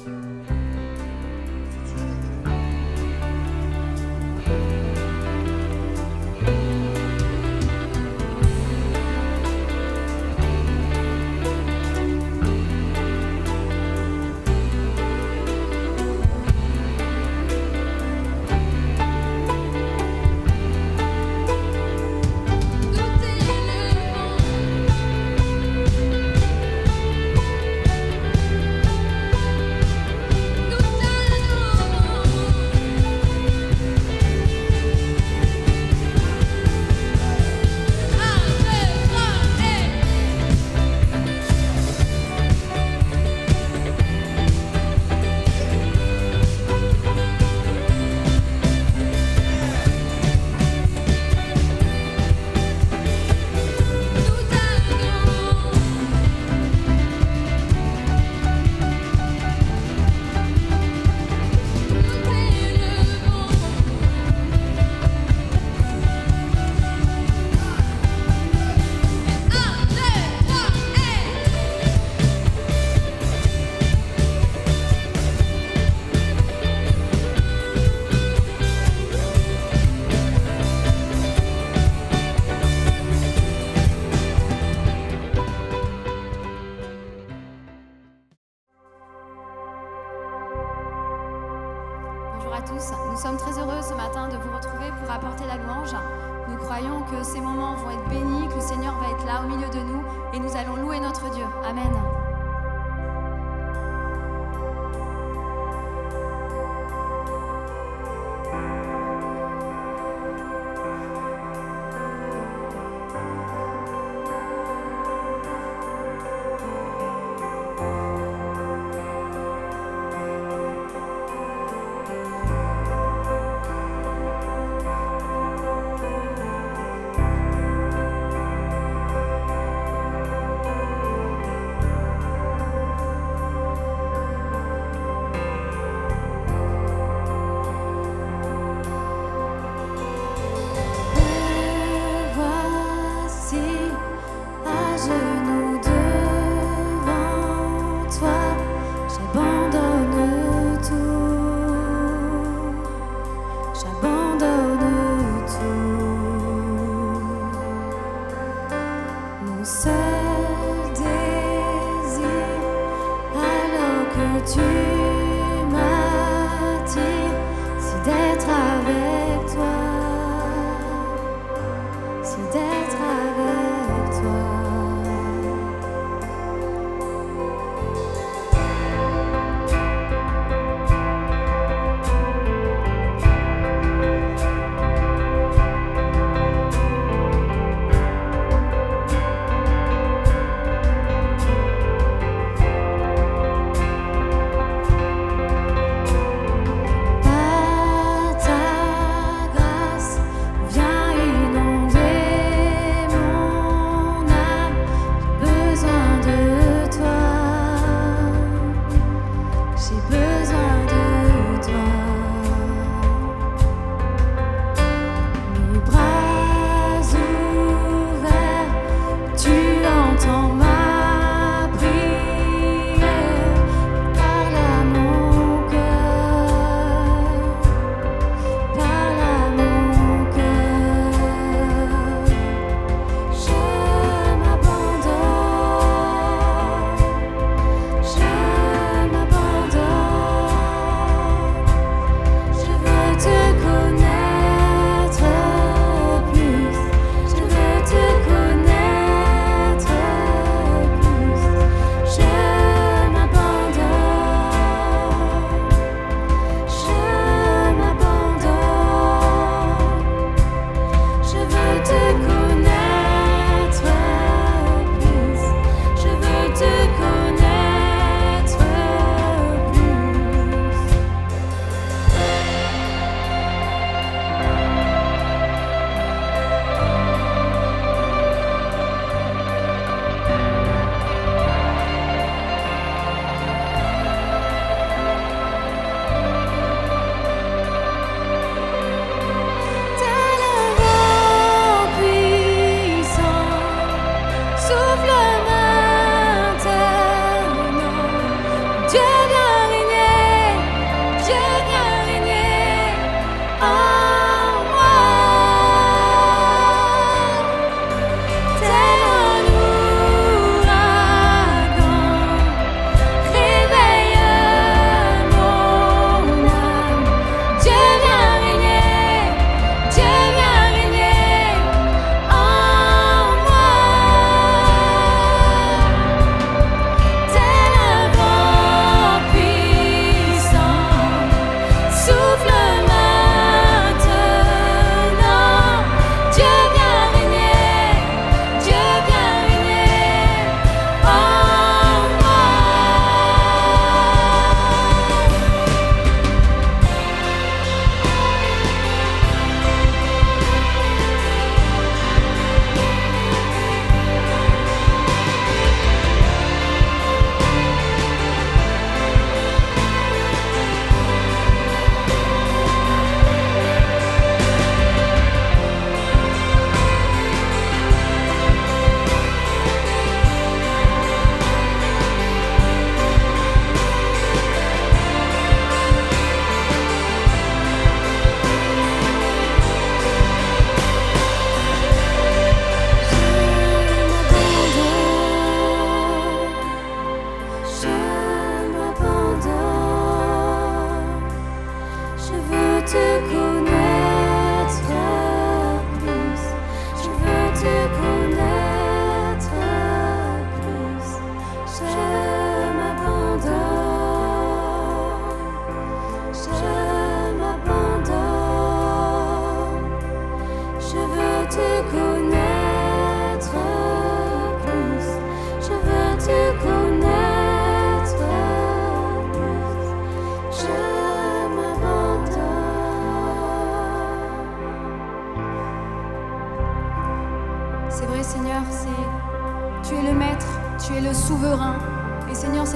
Bonjour à tous, nous sommes très heureux ce matin de vous retrouver pour apporter la louange. Nous croyons que ces moments vont être bénis, que le Seigneur va être là au milieu de nous et nous allons louer notre Dieu. Amen.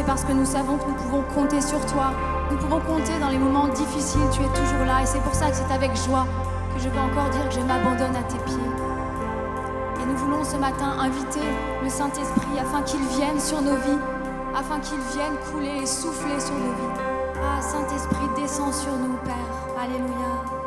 parce que nous savons que nous pouvons compter sur toi. Nous pouvons compter dans les moments difficiles, tu es toujours là. Et c'est pour ça que c'est avec joie que je veux encore dire que je m'abandonne à tes pieds. Et nous voulons ce matin inviter le Saint-Esprit afin qu'il vienne sur nos vies, afin qu'il vienne couler et souffler sur nos vies. Ah, Saint-Esprit, descends sur nous, Père. Alléluia.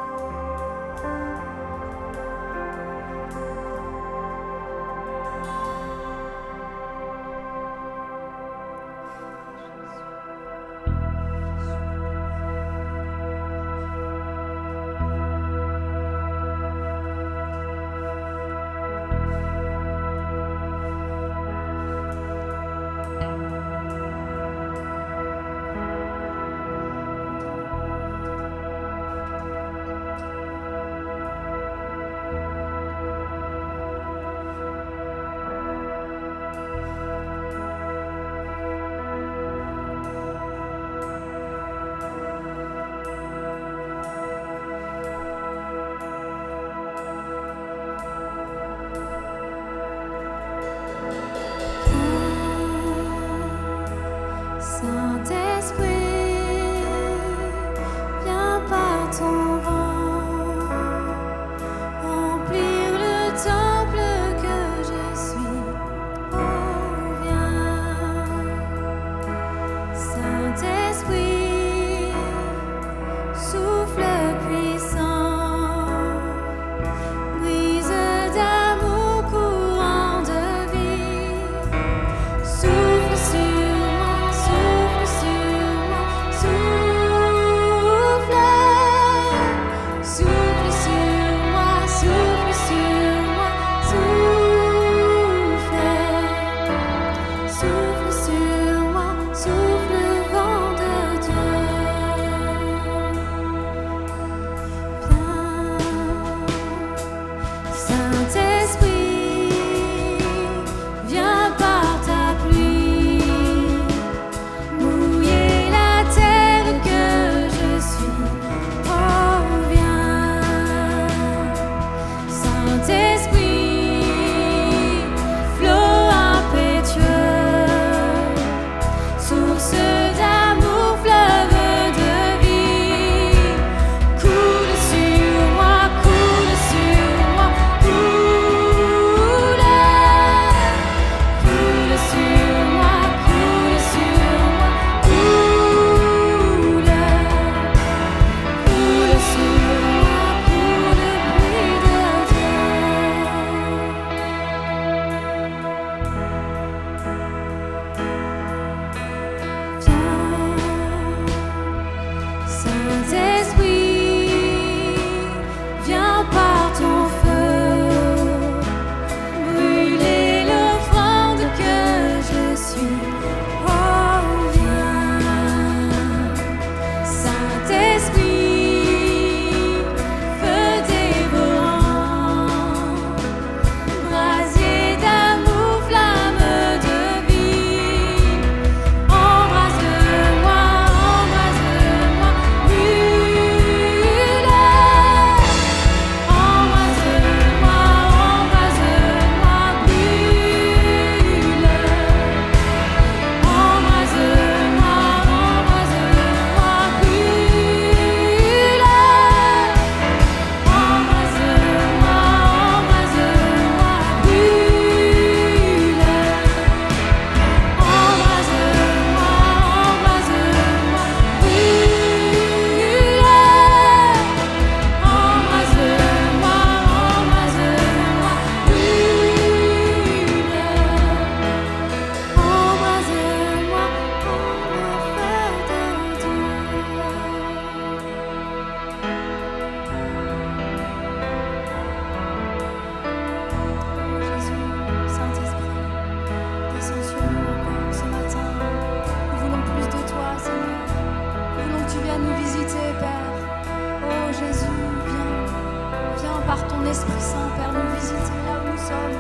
Esprit Saint, Père, nous visiter là où nous sommes.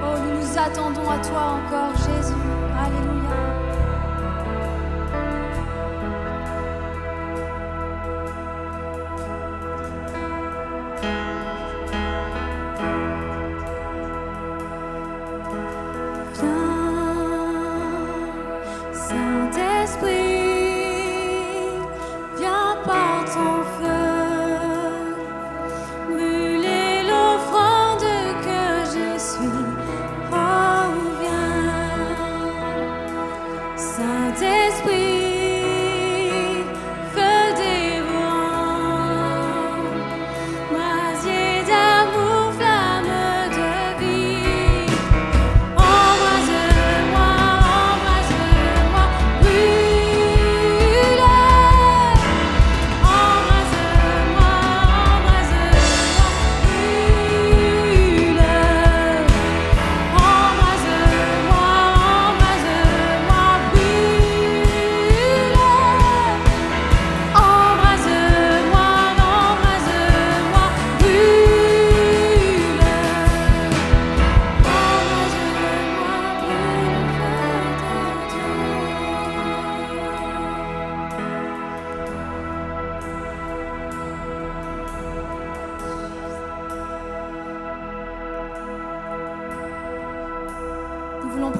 Oh, nous nous attendons à toi encore, Jésus. Alléluia. Viens, Saint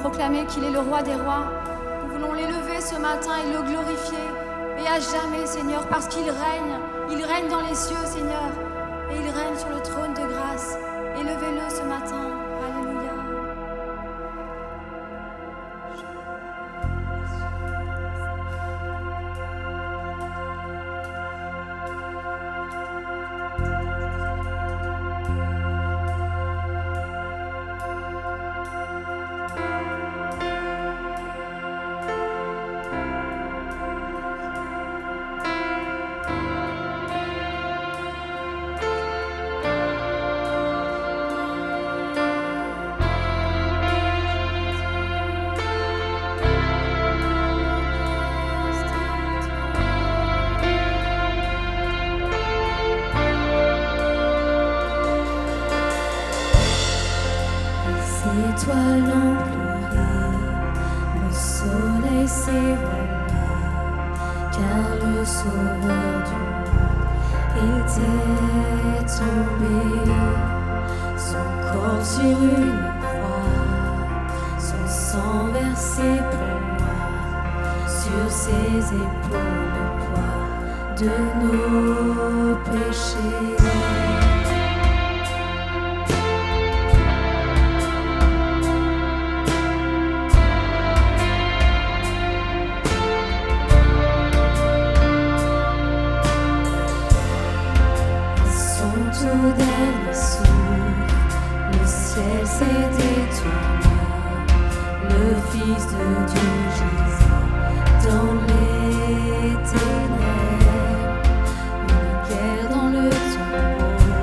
Proclamer qu'il est le roi des rois. Nous voulons l'élever ce matin et le glorifier. Et à jamais, Seigneur, parce qu'il règne. Il règne dans les cieux, Seigneur. Et il règne sur le trône de grâce. Élevez-le ce matin. Alléluia. Étoiles en pleurer, le soleil s'éloigna, car le sauveur du monde était tombé. Son corps sur une croix, son sang versé pour moi, sur ses épaules le poids de nos péchés. Au dernier souffle, le ciel s'est étourné, le Fils de Dieu gisait dans les ténèbres, une guerre dans le tombeau,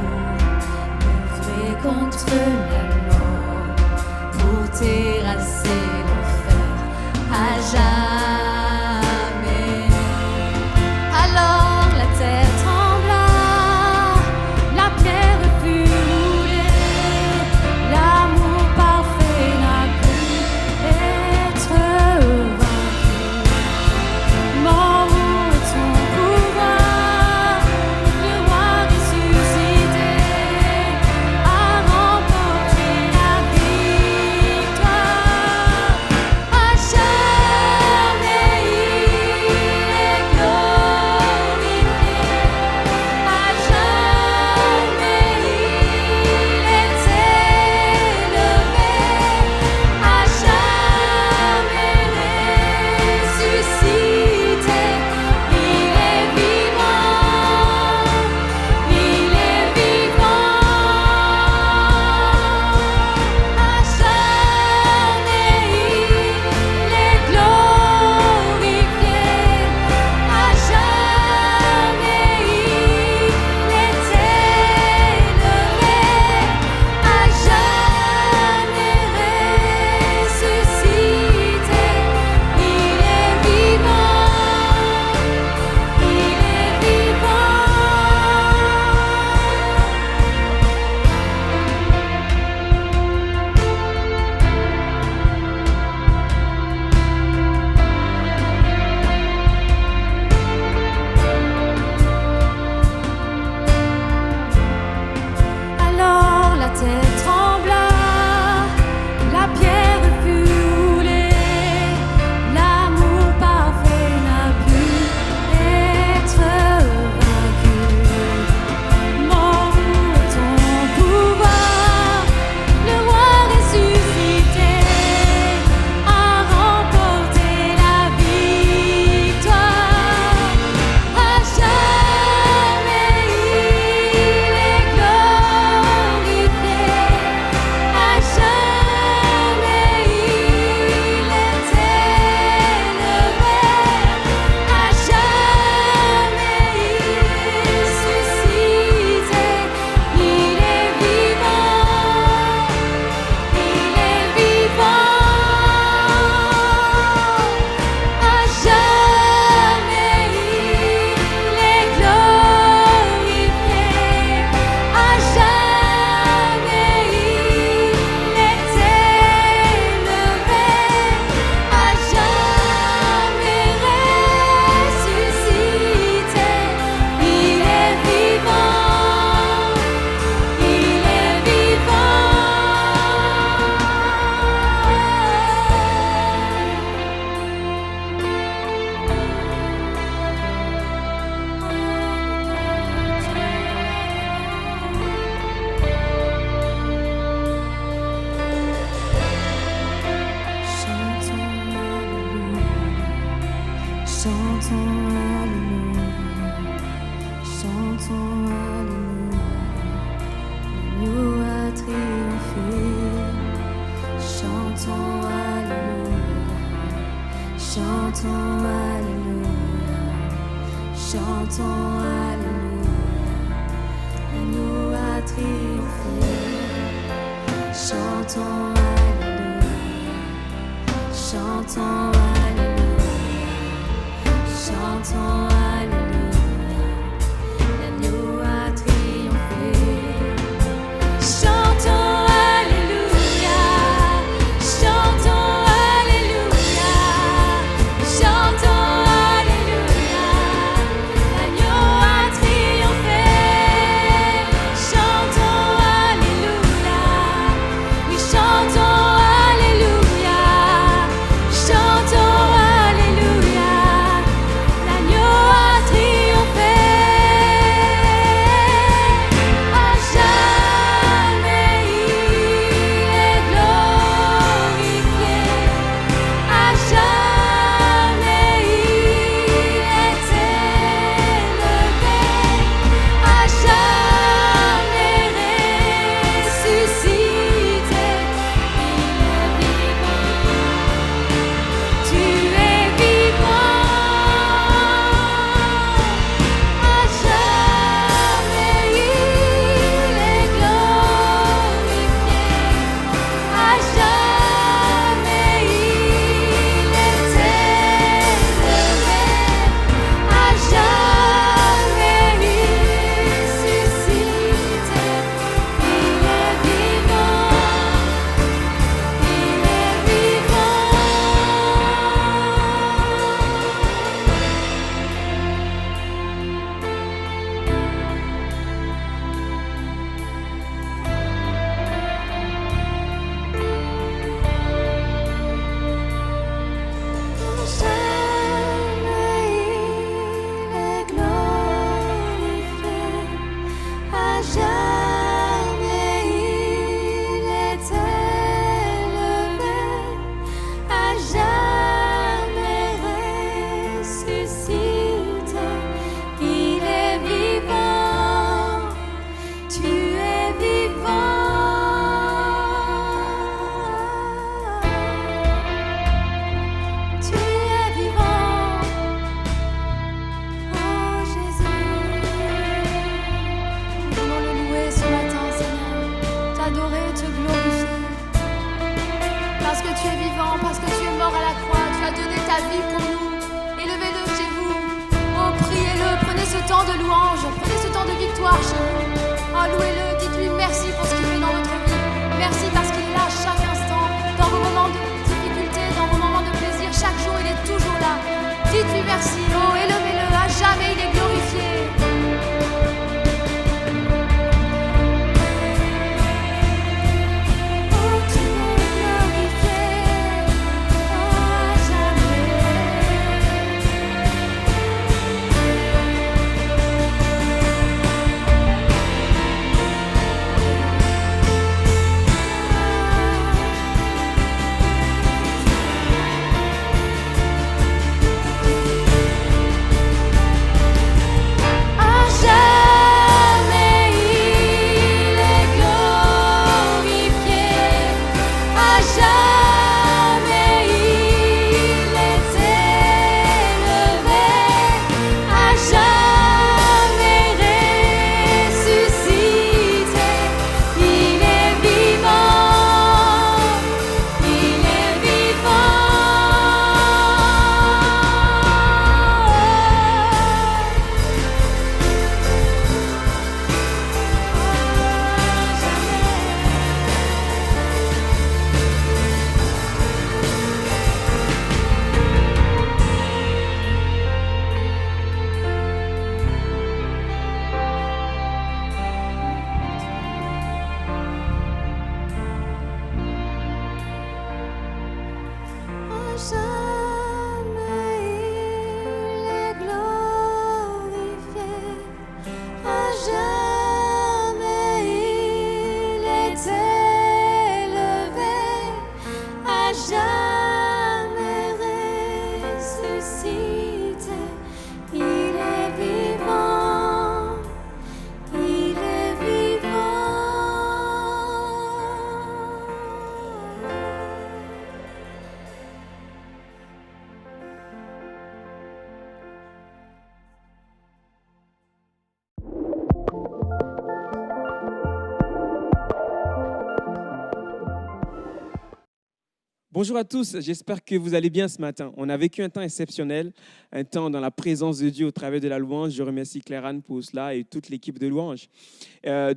Bonjour à tous, j'espère que vous allez bien ce matin. On a vécu un temps exceptionnel, un temps dans la présence de Dieu au travers de la louange. Je remercie Claire-Anne pour cela et toute l'équipe de louange.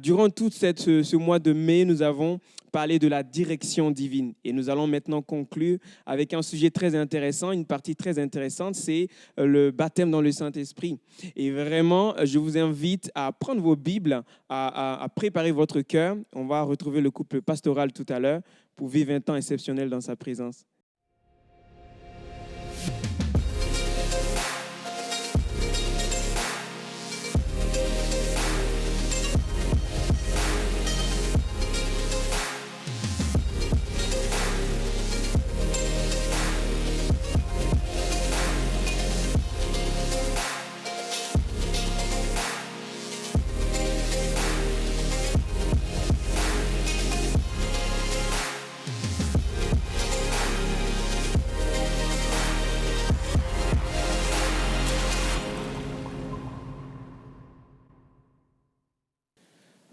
Durant tout ce mois de mai, nous avons parlé de la direction divine. Et nous allons maintenant conclure avec un sujet très intéressant, une partie très intéressante, c'est le baptême dans le Saint-Esprit. Et vraiment, je vous invite à prendre vos Bibles, à préparer votre cœur. On va retrouver le couple pastoral tout à l'heure pour vivre un temps exceptionnel dans sa présence.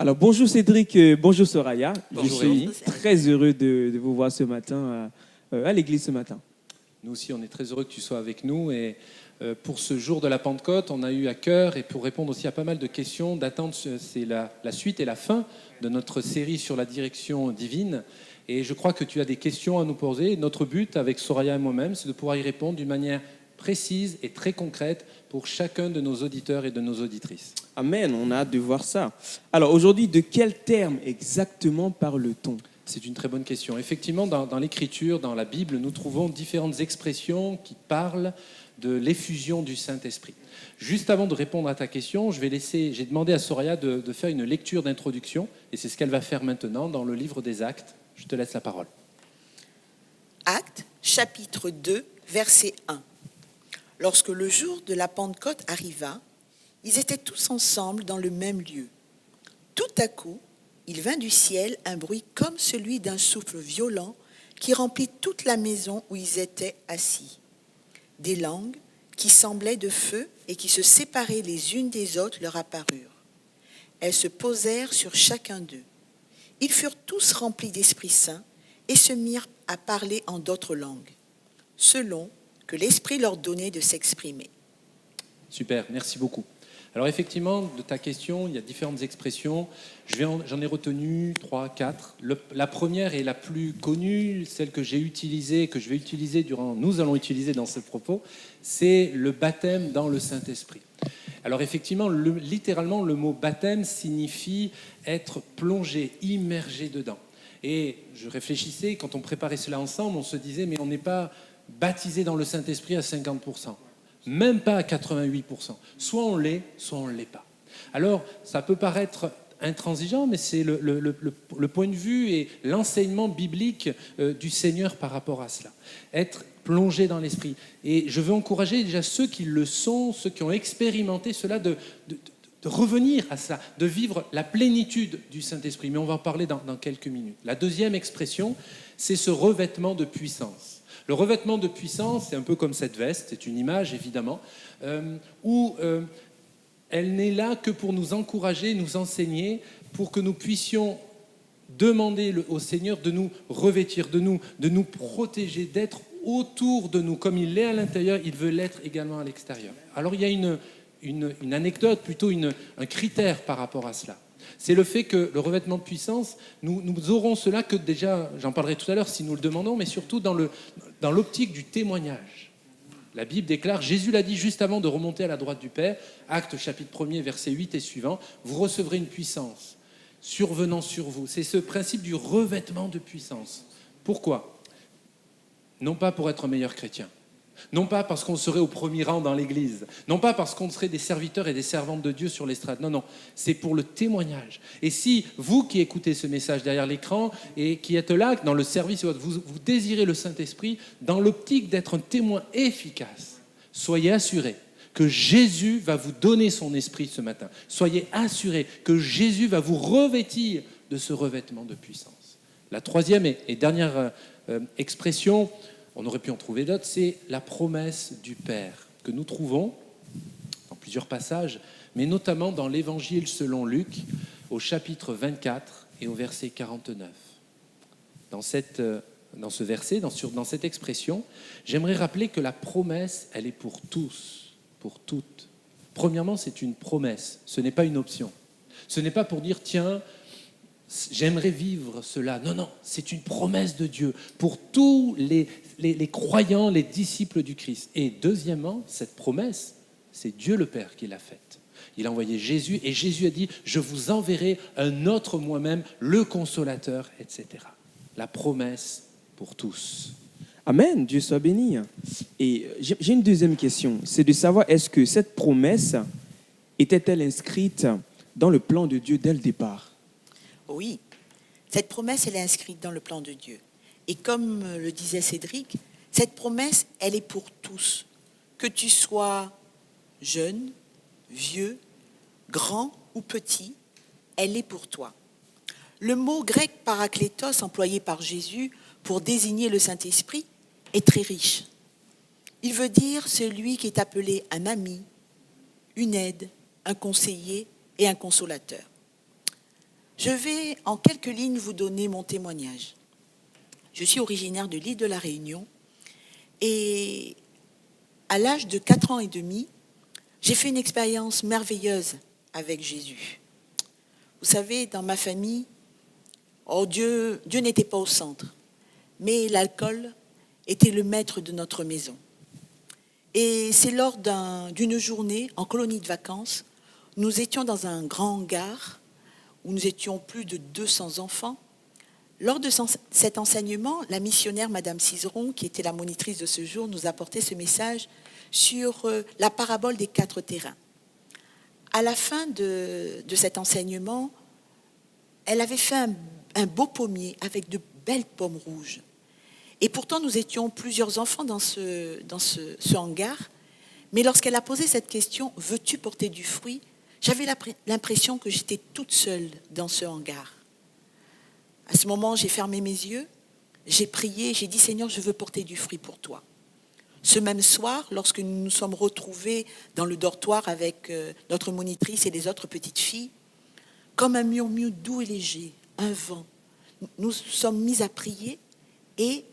Alors, bonjour Cédric, bonjour Soraya. Bonjour, je suis très heureux de vous voir ce matin à l'église ce matin. Nous aussi, on est très heureux que tu sois avec nous. Et pour ce jour de la Pentecôte, on a eu à cœur, et pour répondre aussi à pas mal de questions, d'attendre, c'est la suite et la fin de notre série sur la direction divine. Et je crois que tu as des questions à nous poser. Notre but, avec Soraya et moi-même, c'est de pouvoir y répondre d'une manière précise et très concrète pour chacun de nos auditeurs et de nos auditrices. Amen, on a hâte de voir ça. Alors aujourd'hui, de quel terme exactement parle-t-on ? C'est une très bonne question. Effectivement, dans l'Écriture, dans la Bible, nous trouvons différentes expressions qui parlent de l'effusion du Saint-Esprit. Juste avant de répondre à ta question, j'ai demandé à Soraya de faire une lecture d'introduction, et c'est ce qu'elle va faire maintenant dans le livre des Actes. Je te laisse la parole. Actes, chapitre 2, verset 1. Lorsque le jour de la Pentecôte arriva, ils étaient tous ensemble dans le même lieu. Tout à coup, il vint du ciel un bruit comme celui d'un souffle violent qui remplit toute la maison où ils étaient assis. Des langues qui semblaient de feu et qui se séparaient les unes des autres leur apparurent. Elles se posèrent sur chacun d'eux. Ils furent tous remplis d'Esprit Saint et se mirent à parler en d'autres langues, selon que l'Esprit leur donnait de s'exprimer. Super, merci beaucoup. Alors effectivement, de ta question, il y a différentes expressions. J'en ai retenu 3, 4. La première est la plus connue, celle que j'ai utilisée, que je vais utiliser nous allons utiliser dans ce propos, c'est le baptême dans le Saint-Esprit. Alors effectivement, littéralement, le mot baptême signifie être plongé, immergé dedans. Et je réfléchissais, quand on préparait cela ensemble, on se disait, mais on n'est pas baptisé dans le Saint-Esprit à 50%, même pas à 88%. Soit on l'est, soit on ne l'est pas. Alors, ça peut paraître intransigeant, mais c'est le point de vue et l'enseignement biblique du Seigneur par rapport à cela. Être plongé dans l'Esprit. Et je veux encourager déjà ceux qui le sont, ceux qui ont expérimenté cela, de revenir à cela, de vivre la plénitude du Saint-Esprit. Mais on va en parler dans quelques minutes. La deuxième expression, c'est ce revêtement de puissance. Le revêtement de puissance, c'est un peu comme cette veste, c'est une image évidemment, où elle n'est là que pour nous encourager, nous enseigner, pour que nous puissions demander au Seigneur de nous revêtir, de nous protéger, d'être autour de nous. Comme il l'est à l'intérieur, il veut l'être également à l'extérieur. Alors il y a une anecdote, plutôt un critère par rapport à cela. C'est le fait que le revêtement de puissance, nous aurons cela que déjà, j'en parlerai tout à l'heure si nous le demandons, mais surtout dans l'optique du témoignage. La Bible déclare, Jésus l'a dit juste avant de remonter à la droite du Père, Actes chapitre 1er, verset 8 et suivant, vous recevrez une puissance survenant sur vous. C'est ce principe du revêtement de puissance. Pourquoi ? Non pas pour être un meilleur chrétien. Non pas parce qu'on serait au premier rang dans l'église, non pas parce qu'on serait des serviteurs et des servantes de Dieu sur l'estrade, non, c'est pour le témoignage. Et si vous qui écoutez ce message derrière l'écran et qui êtes là, dans le service, vous désirez le Saint-Esprit, dans l'optique d'être un témoin efficace, soyez assurés que Jésus va vous donner son esprit ce matin. Soyez assurés que Jésus va vous revêtir de ce revêtement de puissance. La troisième et dernière expression, on aurait pu en trouver d'autres, c'est la promesse du Père que nous trouvons dans plusieurs passages, mais notamment dans l'Évangile selon Luc, au chapitre 24 et au verset 49. dans ce verset, dans cette expression, j'aimerais rappeler que la promesse, elle est pour tous, pour toutes. Premièrement, c'est une promesse, ce n'est pas une option. Ce n'est pas pour dire, tiens, j'aimerais vivre cela. Non, non, c'est une promesse de Dieu pour tous les croyants, les disciples du Christ. Et deuxièmement, cette promesse, c'est Dieu le Père qui l'a faite. Il a envoyé Jésus et Jésus a dit, je vous enverrai un autre moi-même, le consolateur, etc. La promesse pour tous. Amen, Dieu soit béni. Et j'ai une deuxième question, c'est de savoir est-ce que cette promesse était-elle inscrite dans le plan de Dieu dès le départ? Oui, cette promesse, elle est inscrite dans le plan de Dieu. Et comme le disait Cédric, cette promesse, elle est pour tous. Que tu sois jeune, vieux, grand ou petit, elle est pour toi. Le mot grec paraklétos employé par Jésus pour désigner le Saint-Esprit est très riche. Il veut dire celui qui est appelé un ami, une aide, un conseiller et un consolateur. Je vais en quelques lignes vous donner mon témoignage. Je suis originaire de l'île de la Réunion et à l'âge de 4 ans et demi, j'ai fait une expérience merveilleuse avec Jésus. Vous savez, dans ma famille, Dieu n'était pas au centre, mais l'alcool était le maître de notre maison. Et c'est lors d'une journée en colonie de vacances, nous étions dans un grand hangar où nous étions plus de 200 enfants. Lors de cet enseignement, la missionnaire Madame Cizeron, qui était la monitrice de ce jour, nous apportait ce message sur la parabole des 4 terrains. À la fin de cet enseignement, elle avait fait un beau pommier avec de belles pommes rouges. Et pourtant, nous étions plusieurs enfants dans ce hangar. Mais lorsqu'elle a posé cette question, « Veux-tu porter du fruit ?» j'avais l'impression que j'étais toute seule dans ce hangar. À ce moment, j'ai fermé mes yeux, j'ai prié, j'ai dit « Seigneur, je veux porter du fruit pour toi ». Ce même soir, lorsque nous nous sommes retrouvés dans le dortoir avec notre monitrice et les autres petites filles, comme un murmure doux et léger, un vent, nous sommes mis à prier et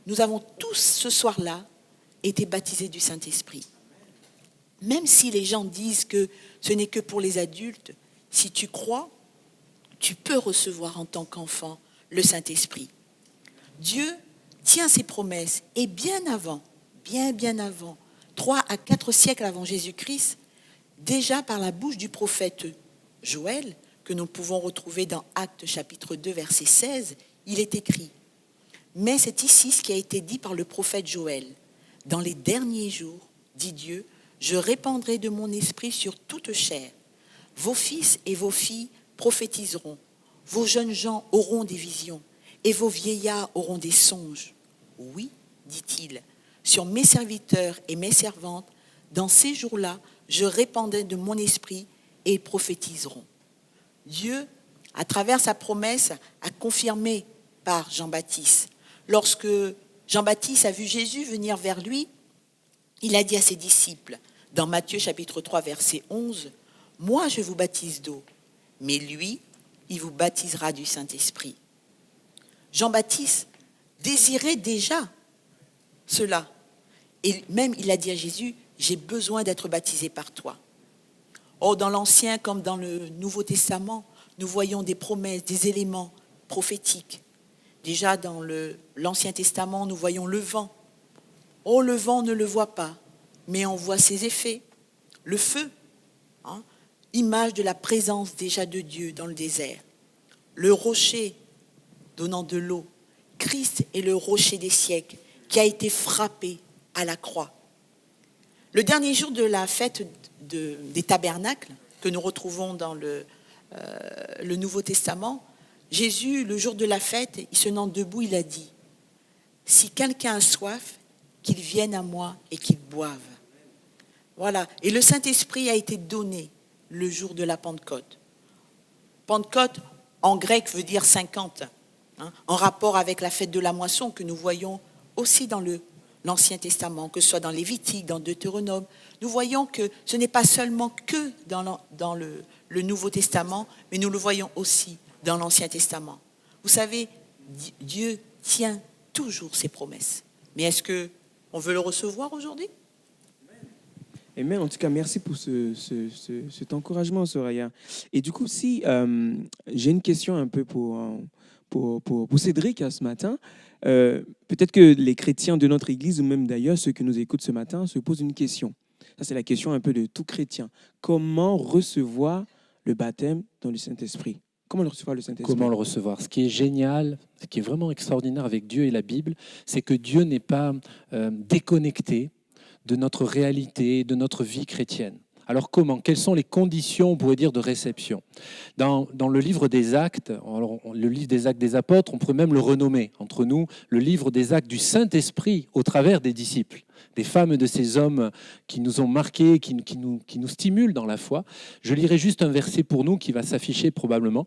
nous avons tous ce soir-là été baptisés du Saint-Esprit. Même si les gens disent que ce n'est que pour les adultes, si tu crois, tu peux recevoir en tant qu'enfant le Saint-Esprit. Dieu tient ses promesses et bien avant, bien avant, 3 à 4 siècles avant Jésus-Christ, déjà par la bouche du prophète Joël, que nous pouvons retrouver dans Actes chapitre 2, verset 16, il est écrit « Mais c'est ici ce qui a été dit par le prophète Joël. Dans les derniers jours, dit Dieu, je répandrai de mon esprit sur toute chair. Vos fils et vos filles prophétiseront, vos jeunes gens auront des visions, et vos vieillards auront des songes. Oui, dit-il, sur mes serviteurs et mes servantes, dans ces jours-là, je répandrai de mon esprit et ils prophétiseront. » Dieu, à travers sa promesse, a confirmé par Jean-Baptiste. Lorsque Jean-Baptiste a vu Jésus venir vers lui, il a dit à ses disciples, dans Matthieu chapitre 3, verset 11, « Moi, je vous baptise d'eau, mais lui, il vous baptisera du Saint-Esprit. » Jean-Baptiste désirait déjà cela. Et même, il a dit à Jésus, « J'ai besoin d'être baptisé par toi. » Or, dans l'Ancien comme dans le Nouveau Testament, nous voyons des promesses, des éléments prophétiques. Déjà, dans l'Ancien Testament, nous voyons le vent. Oh, le vent, on ne le voit pas, mais on voit ses effets. Le feu, image de la présence déjà de Dieu dans le désert. Le rocher, donnant de l'eau. Christ est le rocher des siècles qui a été frappé à la croix. Le dernier jour de la fête des tabernacles, que nous retrouvons dans le Nouveau Testament, Jésus, le jour de la fête, il se tenant debout, il a dit « Si quelqu'un a soif, qu'il vienne à moi et qu'il boive. » Voilà. Et le Saint-Esprit a été donné le jour de la Pentecôte. Pentecôte, en grec, veut dire 50, en rapport avec la fête de la moisson que nous voyons aussi dans l'Ancien Testament, que ce soit dans Lévitique, dans Deutéronome. Nous voyons que ce n'est pas seulement que dans le Nouveau Testament, mais nous le voyons aussi dans l'Ancien Testament. Vous savez, Dieu tient toujours ses promesses. Mais est-ce qu'on veut le recevoir aujourd'hui? Amen. En tout cas, merci pour cet encouragement, Soraya. Et du coup, si j'ai une question un peu pour Cédric ce matin, peut-être que les chrétiens de notre Église, ou même d'ailleurs ceux qui nous écoutent ce matin, se posent une question. Ça, c'est la question un peu de tout chrétien. Comment recevoir le baptême dans le Saint-Esprit? Comment le recevoir, le Saint-Esprit? Comment le recevoir? Ce qui est génial, ce qui est vraiment extraordinaire avec Dieu et la Bible, c'est que Dieu n'est pas déconnecté de notre réalité, de notre vie chrétienne. Alors comment? Quelles sont les conditions, on pourrait dire, de réception? Dans le livre des Actes, le livre des Actes des Apôtres, on pourrait même le renommer entre nous, le livre des Actes du Saint-Esprit au travers des disciples, des femmes et de ces hommes qui nous ont marqués, qui nous stimulent dans la foi. Je lirai juste un verset pour nous qui va s'afficher probablement.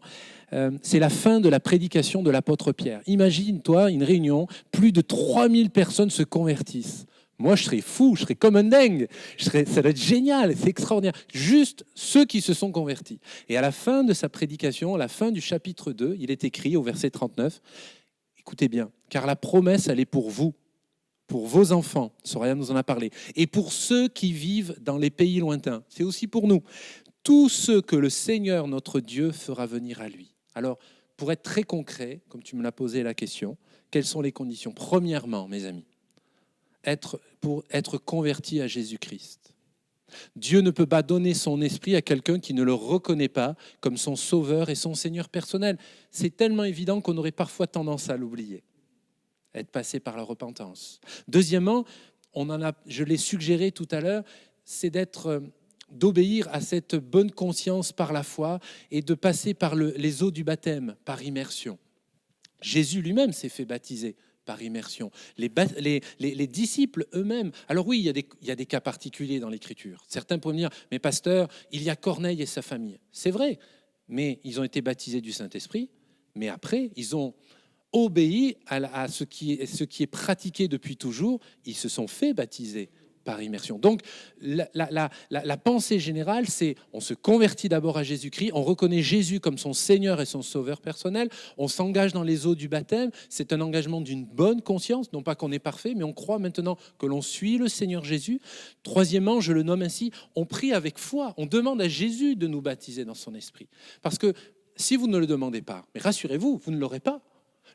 C'est la fin de la prédication de l'apôtre Pierre. Imagine-toi une réunion, plus de 3000 personnes se convertissent. Moi, je serais fou, je serais comme un dingue. Ça va être génial, c'est extraordinaire. Juste ceux qui se sont convertis. Et à la fin de sa prédication, à la fin du chapitre 2, il est écrit au verset 39, écoutez bien, car la promesse, elle est pour vous, pour vos enfants, Soraya nous en a parlé, et pour ceux qui vivent dans les pays lointains. C'est aussi pour nous. Tous ceux que le Seigneur, notre Dieu, fera venir à lui. Alors, pour être très concret, comme tu me l'as posé la question, quelles sont les conditions? Premièrement, mes amis, pour être converti à Jésus-Christ. Dieu ne peut pas donner son esprit à quelqu'un qui ne le reconnaît pas comme son sauveur et son Seigneur personnel. C'est tellement évident qu'on aurait parfois tendance à l'oublier, être passé par la repentance. Deuxièmement, je l'ai suggéré tout à l'heure, c'est d'obéir à cette bonne conscience par la foi et de passer par les eaux du baptême, par immersion. Jésus lui-même s'est fait baptiser par immersion. Les disciples eux-mêmes. Alors oui, il y a des cas particuliers dans l'Écriture. Certains pourraient me dire, mais pasteur, il y a Corneille et sa famille. C'est vrai, mais ils ont été baptisés du Saint-Esprit, mais après, ils ont obéi à ce qui est pratiqué depuis toujours. Ils se sont fait baptiser par immersion. Donc, la pensée générale, c'est on se convertit d'abord à Jésus-Christ, on reconnaît Jésus comme son Seigneur et son Sauveur personnel, on s'engage dans les eaux du baptême, c'est un engagement d'une bonne conscience, non pas qu'on est parfait, mais on croit maintenant que l'on suit le Seigneur Jésus. Troisièmement, je le nomme ainsi, on prie avec foi, on demande à Jésus de nous baptiser dans son esprit. Parce que si vous ne le demandez pas, mais rassurez-vous, vous ne l'aurez pas.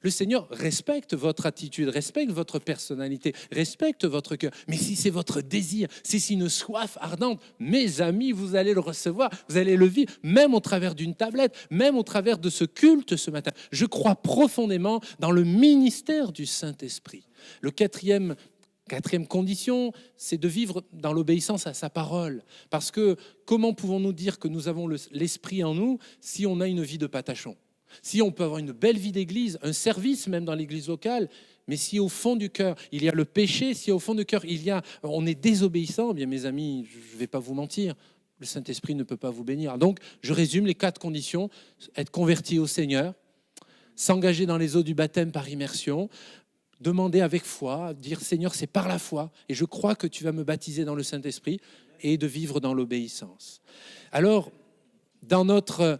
Le Seigneur respecte votre attitude, respecte votre personnalité, respecte votre cœur. Mais si c'est votre désir, si c'est une soif ardente, mes amis, vous allez le recevoir, vous allez le vivre, même au travers d'une tablette, même au travers de ce culte ce matin. Je crois profondément dans le ministère du Saint-Esprit. Le quatrième condition, c'est de vivre dans l'obéissance à sa parole. Parce que comment pouvons-nous dire que nous avons l'Esprit en nous si on a une vie de patachon ? Si on peut avoir une belle vie d'église, un service même dans l'église locale, mais si au fond du cœur, il y a le péché, si au fond du cœur, on est désobéissant, eh bien mes amis, je ne vais pas vous mentir, le Saint-Esprit ne peut pas vous bénir. Donc, je résume les 4 conditions. Être converti au Seigneur, s'engager dans les eaux du baptême par immersion, demander avec foi, dire Seigneur, c'est par la foi, et je crois que tu vas me baptiser dans le Saint-Esprit, et de vivre dans l'obéissance. Alors, dans notre...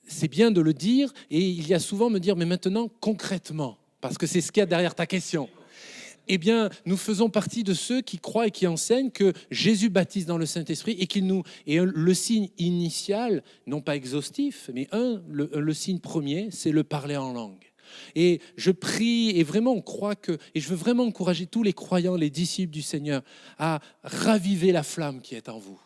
c'est bien de le dire, et il y a souvent me dire, mais maintenant, concrètement, parce que c'est ce qu'il y a derrière ta question. Eh bien, nous faisons partie de ceux qui croient et qui enseignent que Jésus baptise dans le Saint-Esprit et le signe initial, non pas exhaustif, mais le signe premier, c'est le parler en langue. Et je prie, et vraiment on croit et je veux vraiment encourager tous les croyants, les disciples du Seigneur, à raviver la flamme qui est en vous.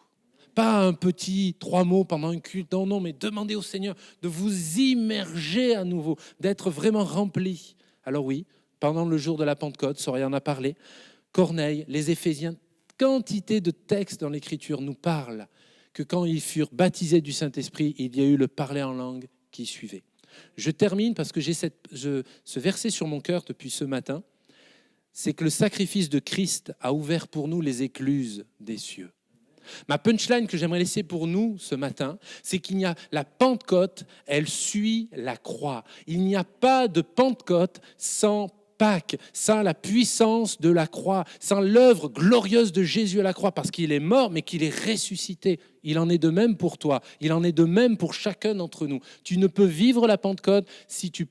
Pas un petit 3 mots pendant un culte, non, mais demandez au Seigneur de vous immerger à nouveau, d'être vraiment rempli. Alors oui, pendant le jour de la Pentecôte, Soraya en a parlé, Corneille, les Éphésiens, quantité de textes dans l'Écriture nous parlent que quand ils furent baptisés du Saint-Esprit, il y a eu le parler en langue qui suivait. Je termine parce que j'ai ce verset sur mon cœur depuis ce matin, c'est que le sacrifice de Christ a ouvert pour nous les écluses des cieux. Ma punchline que j'aimerais laisser pour nous ce matin, c'est la Pentecôte, elle suit la croix. Il n'y a pas de Pentecôte sans Pâques, sans la puissance de la croix, sans l'œuvre glorieuse de Jésus à la croix, parce qu'il est mort, mais qu'il est ressuscité. Il en est de même pour toi, il en est de même pour chacun d'entre nous. Tu ne peux vivre la Pentecôte si tu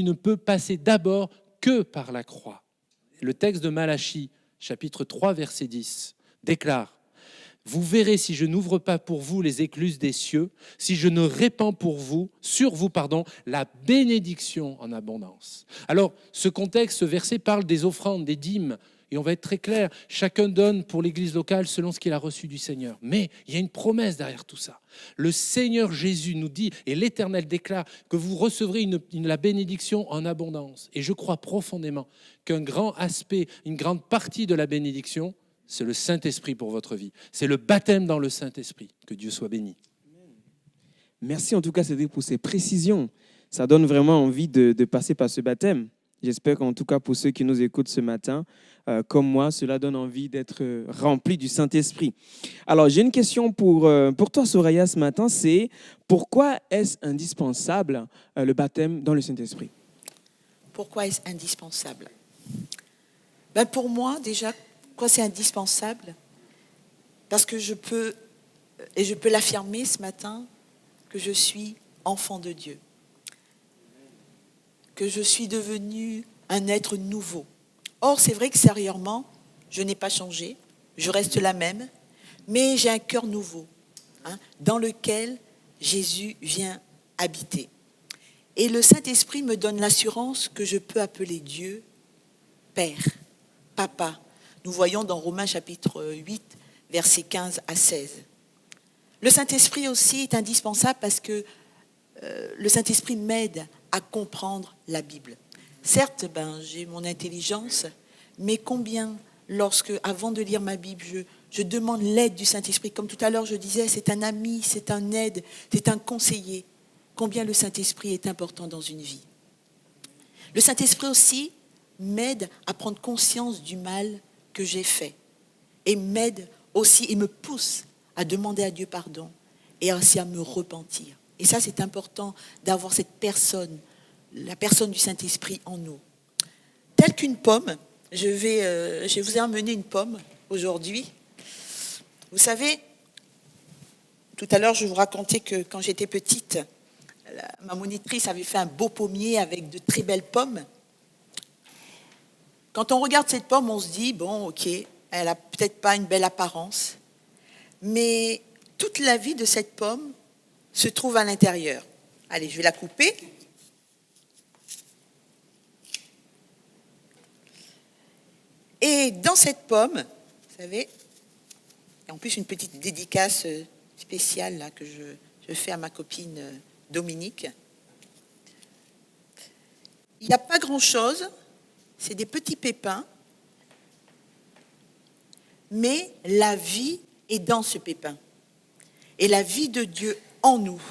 ne peux passer d'abord que par la croix. Le texte de Malachie, chapitre 3, verset 10, déclare « Vous verrez si je n'ouvre pas pour vous les écluses des cieux, si je ne répands sur vous, la bénédiction en abondance. » Alors, ce contexte, ce verset parle des offrandes, des dîmes. Et on va être très clair, chacun donne pour l'église locale selon ce qu'il a reçu du Seigneur. Mais il y a une promesse derrière tout ça. Le Seigneur Jésus nous dit, et l'Éternel déclare, que vous recevrez la bénédiction en abondance. Et je crois profondément qu'un grand aspect, une grande partie de la bénédiction, c'est le Saint-Esprit pour votre vie. C'est le baptême dans le Saint-Esprit. Que Dieu soit béni. Merci en tout cas, Cédric, pour ces précisions. Ça donne vraiment envie de passer par ce baptême. J'espère qu'en tout cas, pour ceux qui nous écoutent ce matin, comme moi, cela donne envie d'être rempli du Saint-Esprit. Alors, j'ai une question pour toi, Soraya, ce matin, c'est pourquoi est-ce indispensable le baptême dans le Saint-Esprit? Pourquoi est-ce indispensable? Pour moi, déjà, pourquoi c'est indispensable? Parce que je peux l'affirmer ce matin, que je suis enfant de Dieu, que je suis devenu un être nouveau. Or, c'est vrai qu'extérieurement, je n'ai pas changé, je reste la même, mais j'ai un cœur nouveau, dans lequel Jésus vient habiter. Et le Saint-Esprit me donne l'assurance que je peux appeler Dieu Père, Papa. Nous voyons dans Romains chapitre 8, versets 15 à 16. Le Saint-Esprit aussi est indispensable parce que le Saint-Esprit m'aide à comprendre la Bible. Certes, j'ai mon intelligence, mais combien, avant de lire ma Bible, je demande l'aide du Saint-Esprit. Comme tout à l'heure, je disais, c'est un ami, c'est un aide, c'est un conseiller. Combien le Saint-Esprit est important dans une vie. Le Saint-Esprit aussi m'aide à prendre conscience du mal que j'ai fait. Et m'aide aussi, et me pousse à demander à Dieu pardon et aussi à me repentir. Et ça, c'est important d'avoir cette personne, la personne du Saint-Esprit en nous. Telle qu'une pomme, je vous ai amené une pomme aujourd'hui. Vous savez, tout à l'heure, je vous racontais que quand j'étais petite, ma monitrice avait fait un beau pommier avec de très belles pommes. Quand on regarde cette pomme, on se dit, bon, ok, elle n'a peut-être pas une belle apparence, mais toute la vie de cette pomme se trouve à l'intérieur. Allez, je vais la couper. Et dans cette pomme, vous savez, et en plus une petite dédicace spéciale là, que je fais à ma copine Dominique, il n'y a pas grand-chose, c'est des petits pépins, mais la vie est dans ce pépin. Et la vie de Dieu en nous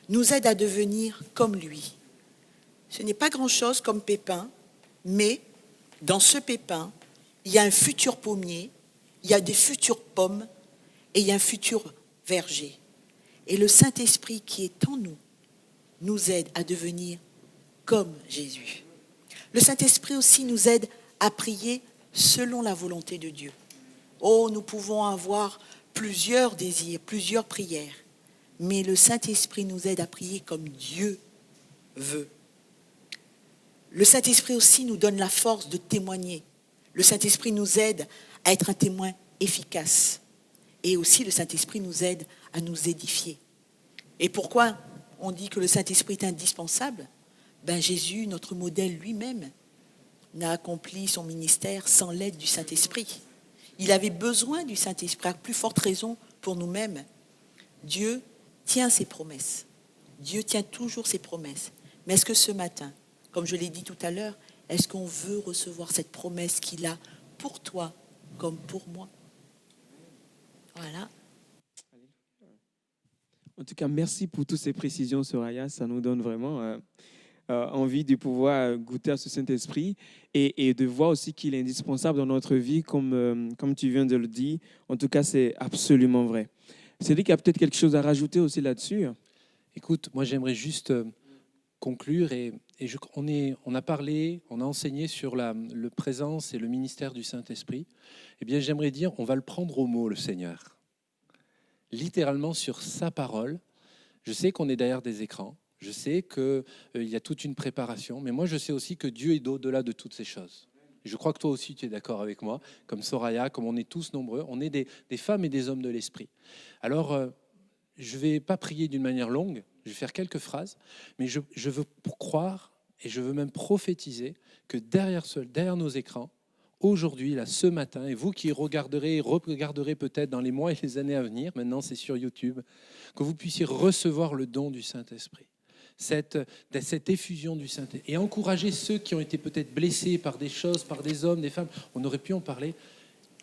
nous aide à devenir comme lui. Ce n'est pas grand-chose comme pépin, mais dans ce pépin, il y a un futur pommier, il y a des futures pommes et il y a un futur verger. Et le Saint-Esprit qui est en nous nous aide à devenir comme Jésus. Le Saint-Esprit aussi nous aide à prier selon la volonté de Dieu. Oh, nous pouvons avoir plusieurs désirs, plusieurs prières, mais le Saint-Esprit nous aide à prier comme Dieu veut. Le Saint-Esprit aussi nous donne la force de témoigner. Le Saint-Esprit nous aide à être un témoin efficace. Et aussi, le Saint-Esprit nous aide à nous édifier. Et pourquoi on dit que le Saint-Esprit est indispensable? Jésus, notre modèle lui-même, n'a accompli son ministère sans l'aide du Saint-Esprit. Il avait besoin du Saint-Esprit, à plus forte raison pour nous-mêmes. Dieu tient ses promesses. Dieu tient toujours ses promesses. Mais est-ce que ce matin, comme je l'ai dit tout à l'heure, est-ce qu'on veut recevoir cette promesse qu'il a pour toi comme pour moi? Voilà. En tout cas, merci pour toutes ces précisions, Soraya. Ça nous donne vraiment envie de pouvoir goûter à ce Saint-Esprit et de voir aussi qu'il est indispensable dans notre vie, comme tu viens de le dire. En tout cas, c'est absolument vrai. Cédric a peut-être quelque chose à rajouter aussi là-dessus. Écoute, moi j'aimerais juste conclure on a parlé, on a enseigné sur le présence et le ministère du Saint-Esprit. Eh bien, j'aimerais dire, on va le prendre au mot, le Seigneur. Littéralement sur sa parole. Je sais qu'on est derrière des écrans. Je sais qu'il y a toute une préparation, mais moi je sais aussi que Dieu est au-delà de toutes ces choses. Je crois que toi aussi tu es d'accord avec moi, comme Soraya, comme on est tous nombreux, on est des femmes et des hommes de l'esprit. Alors, je ne vais pas prier d'une manière longue, je vais faire quelques phrases, mais je veux croire et je veux même prophétiser que derrière nos écrans, aujourd'hui, là, ce matin, et vous qui regarderez peut-être dans les mois et les années à venir, maintenant c'est sur YouTube, que vous puissiez recevoir le don du Saint-Esprit. Cette effusion du Saint-Esprit et encourager ceux qui ont été peut-être blessés par des choses, par des hommes, des femmes. On aurait pu en parler.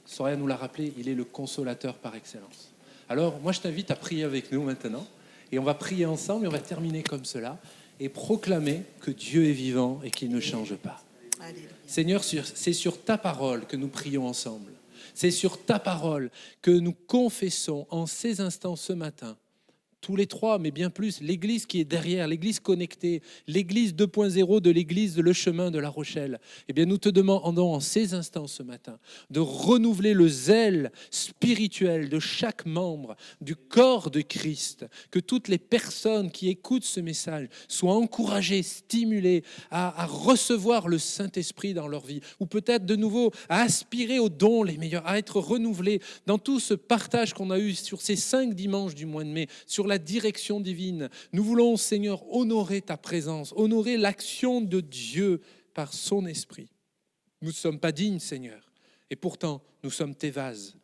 Soraya nous l'a rappelé, il est le consolateur par excellence. Alors, moi, je t'invite à prier avec nous maintenant. Et on va prier ensemble et on va terminer comme cela et proclamer que Dieu est vivant et qu'il ne change pas. Alléluia. Seigneur, c'est sur ta parole que nous prions ensemble. C'est sur ta parole que nous confessons en ces instants ce matin. Tous les trois, mais bien plus, l'Église qui est derrière, l'Église connectée, l'Église 2.0 de l'Église de Le Chemin de La Rochelle. Eh bien, nous te demandons en ces instants ce matin de renouveler le zèle spirituel de chaque membre du corps de Christ. Que toutes les personnes qui écoutent ce message soient encouragées, stimulées à recevoir le Saint-Esprit dans leur vie. Ou peut-être de nouveau à aspirer aux dons les meilleurs, à être renouvelés dans tout ce partage qu'on a eu sur ces 5 dimanches du mois de mai, sur la direction divine. Nous voulons, Seigneur, honorer ta présence, honorer l'action de Dieu par son esprit. Nous ne sommes pas dignes, Seigneur, et pourtant nous sommes tes vases.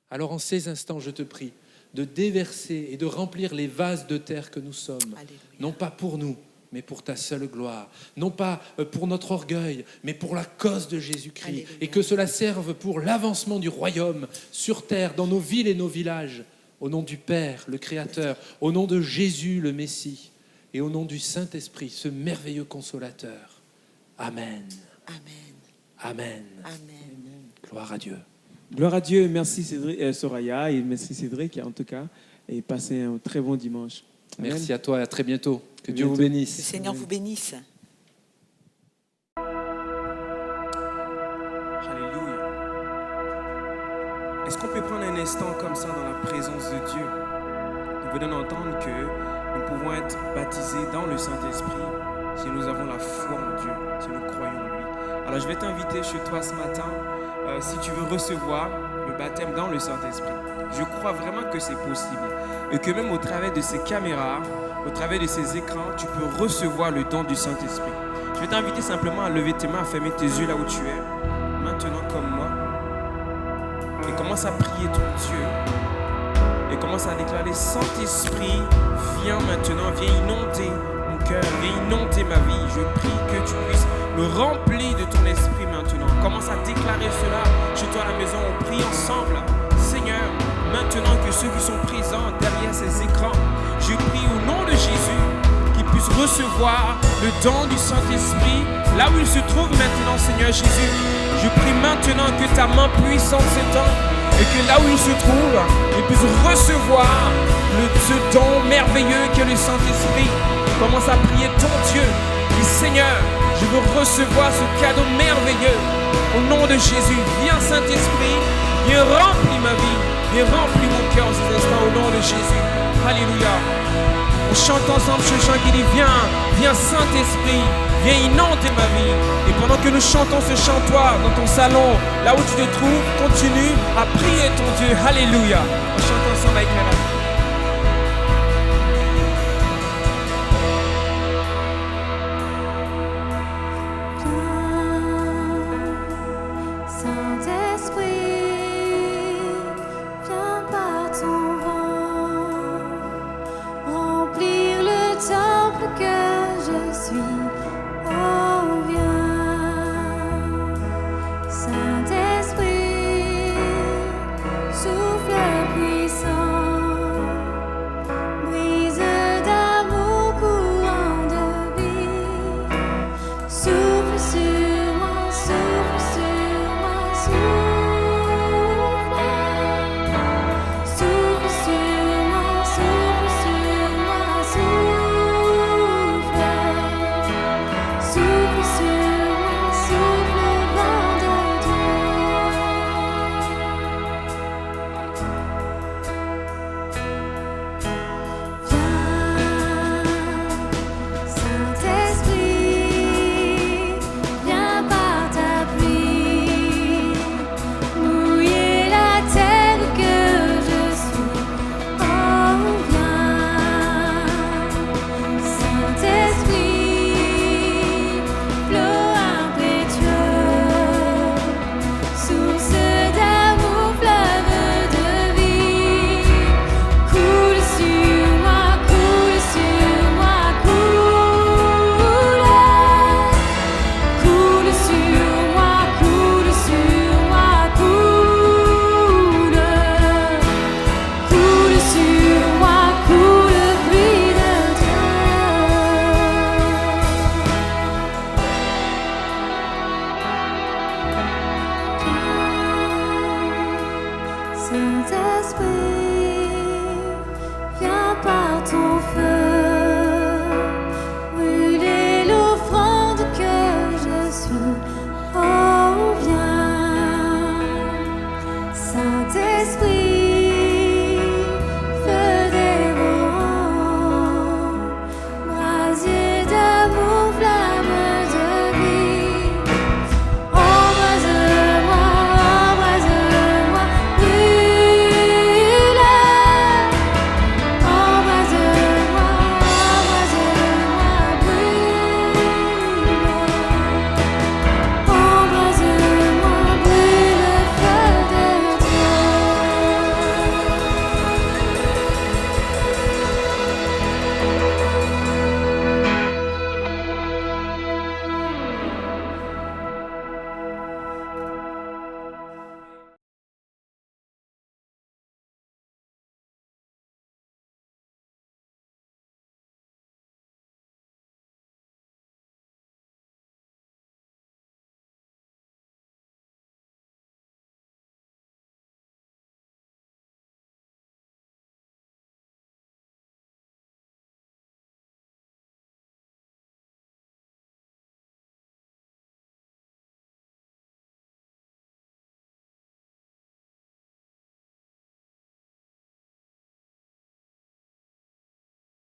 Alors en ces instants, je te prie de déverser et de remplir les vases de terre que nous sommes. Alléluia. Non pas pour nous, mais pour ta seule gloire. Non pas pour notre orgueil, mais pour la cause de Jésus-Christ. Alléluia. Et que cela serve pour l'avancement du royaume sur terre, dans nos villes et nos villages. Au nom du Père, le Créateur, au nom de Jésus, le Messie, et au nom du Saint-Esprit, ce merveilleux consolateur. Amen. Amen. Amen. Amen. Gloire à Dieu. Gloire à Dieu. Merci Soraya et merci Cédric, en tout cas, et passez un très bon dimanche. Amen. Merci à toi et à très bientôt. Que Dieu vous bénisse. Le Seigneur vous bénisse. Est-ce qu'on peut prendre un instant comme ça dans la présence de Dieu? Nous venons d'entendre que nous pouvons être baptisés dans le Saint-Esprit si nous avons la foi en Dieu, si nous croyons en lui. Alors je vais t'inviter chez toi ce matin, si tu veux recevoir le baptême dans le Saint-Esprit. Je crois vraiment que c'est possible et que même au travers de ces caméras, au travers de ces écrans, tu peux recevoir le don du Saint-Esprit. Je vais t'inviter simplement à lever tes mains, à fermer tes yeux là où tu es, maintenant comme moi. Et commence à prier ton Dieu. Et commence à déclarer, Saint-Esprit, viens maintenant, viens inonder mon cœur, viens inonder ma vie. Je prie que tu puisses me remplir de ton esprit maintenant. Commence à déclarer cela chez toi à la maison. On prie ensemble. Seigneur, maintenant que ceux qui sont présents derrière ces écrans, je prie au nom de Jésus qu'ils puissent recevoir le don du Saint-Esprit là où ils se trouvent maintenant, Seigneur Jésus. Je prie maintenant que ta main puissante s'étende et que là où ils se trouvent, ils puissent recevoir ce don merveilleux qu'est le Saint-Esprit. Commence à prier ton Dieu. Dis Seigneur, je veux recevoir ce cadeau merveilleux. Au nom de Jésus, viens Saint-Esprit, viens remplir ma vie, viens remplir mon cœur en ces instants au nom de Jésus. Alléluia. On chante ensemble ce chant qui dit viens Saint-Esprit, viens inonder ma vie. Et pendant que nous chantons ce chant, toi, dans ton salon, là où tu te trouves, continue à prier ton Dieu. Alléluia. On chante ensemble avec la Saint-Esprit, souffle puissant. Saint-Esprit, viens par ton feu.